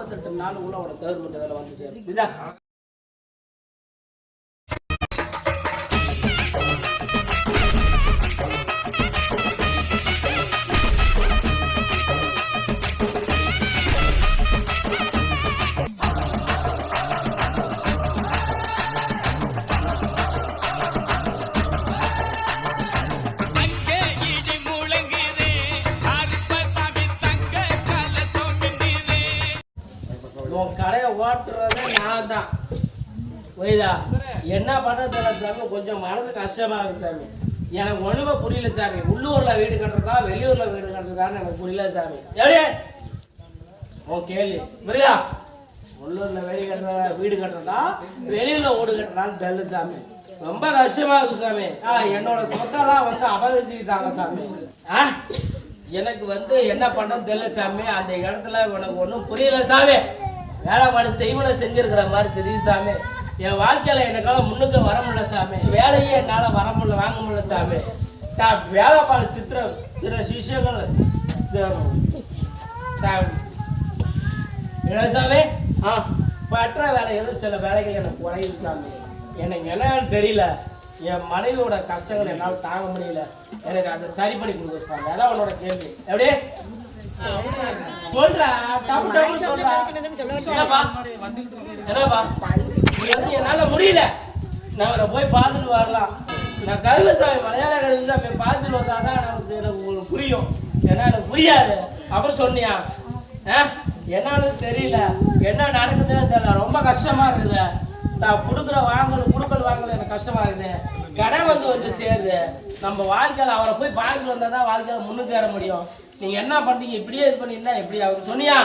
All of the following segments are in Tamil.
48 நாள் உள்ள உனக்கு கவர்மெண்ட் வேலை வந்து சேரும். இதா உன் கடையை ஓட்டுறது நான் தான். புரியுதா? என்ன பண்ணுறது சாமி, கொஞ்சம் மனசு கஷ்டமா இருக்கு சாமி. எனக்கு ஒண்ணுமே புரியல சாமி. உள்ளூர்ல வீடு கட்டுறதா வெளியூர்ல வீடு கட்டுறதான்னு எனக்கு புரியல சாமி. எப்படி உன் கேள்வி புரியுதா? உள்ளூர்ல வீடு கட்டுறதா வெளியூர்ல வீடு கட்டுறதான்னு தெரியல சாமி. ரொம்ப கஷ்டமா இருக்கு சாமி. என்னோட சொத்தெல்லாம் வந்து அபகரிச்சுக்கிட்டாங்க சாமி. எனக்கு என்ன பண்றது தெரியல சாமி. அந்த இடத்துல உனக்கு ஒன்றும் புரியல சாமி. வேலை பாடு செய்வனை செஞ்சிருக்கிற மாதிரி தெரியுது சாமி. என் வாழ்க்கையில எனக்கால முன்னுக்கு வர முடியல சாமி. வேலையே என்னால வர முடியல, வாங்க முடியல சாமி. வேலை பாடு சில சிஷியங்கள் சாமி. பற்ற வேலைகள் சில வேலைகள் எனக்கு குறையுது சாமி. எனக்கு என்னன்னு தெரியல. என் மனைவியோட கஷ்டங்கள் என்னால் தாங்க முடியல. எனக்கு அதை சரி பண்ணி கொடுக்க சாமி. அதான் உன்னோட கேள்வி. எப்படி சொல்றா? என்னால முடியல. நான் போய் பார்த்துட்டு வரலாம். நான் கருவசாமி, மலையாள கருவசாமி பார்த்துட்டு வந்தாதான் எனக்கு உங்களுக்கு புரியும். ஏன்னா எனக்கு புரியாது. அப்புறம் சொன்னியா என்னன்னு தெரியல, என்ன நடக்குதுன்னு தெரியல. ரொம்ப கஷ்டமா இருக்குது. நான் குடுக்கல் வாங்கல எனக்கு கஷ்டமா இருக்குது. கடை வந்து சேருது. நம்ம வாழ்க்கையில அவரை போய் பார்த்துட்டு வந்தாதான் வாழ்க்கையில முன்னுக்கு ஏற முடியும். நீங்க என்ன பண்றீங்க? இப்படியே இது பண்ணிருந்தா எப்படி அவருக்கு சொன்னியா?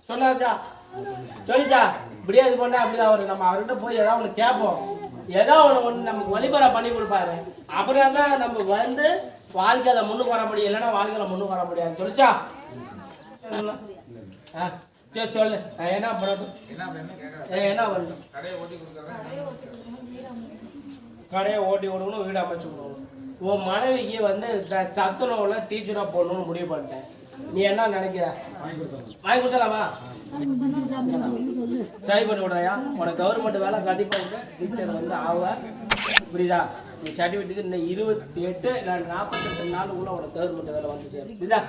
சொன்னாச்சா? சொல்லிச்சா? இப்படியே இது பண்ணா அப்படிதான் அவரு. நம்ம அவர்கிட்ட போய் ஏதாவது ஒன்று கேட்போம். ஏதோ ஒன்று நமக்கு வழிபறை பண்ணி கொடுப்பாரு. அப்புறம் தான் நம்ம வந்து வாழ்க்கையில முன்னுக்கு வர முடியும். இல்லைன்னா வாழ்க்கையில முன்னுக்கு வர முடியாது. சொல்லிச்சா? சரி சொல்லு. என்ன பண்ணணும்? என்ன பண்ணணும்? கடையை ஓட்டி விடணும், வீடு அமைச்சு விடணும். உன் மனைவிக்கு வந்து சத்துணவுல டீச்சரா போடணும்னு முடிவு பண்ணிட்டேன். நீ என்ன நினைக்கிற? வாங்கி கொடுத்தலாமா? சரி பண்ணி விடுறியா? உனக்கு கவர்மெண்ட் வேலை கண்டிப்பா டீச்சர் வந்து ஆவ. புரியுதா? நீ சர்டிஃபிகேட்டுக்கு இந்த 28 48 நாள் உள்ள உனக்கு கவர்மெண்ட் வேலை வந்து சேரும். புரியுதா?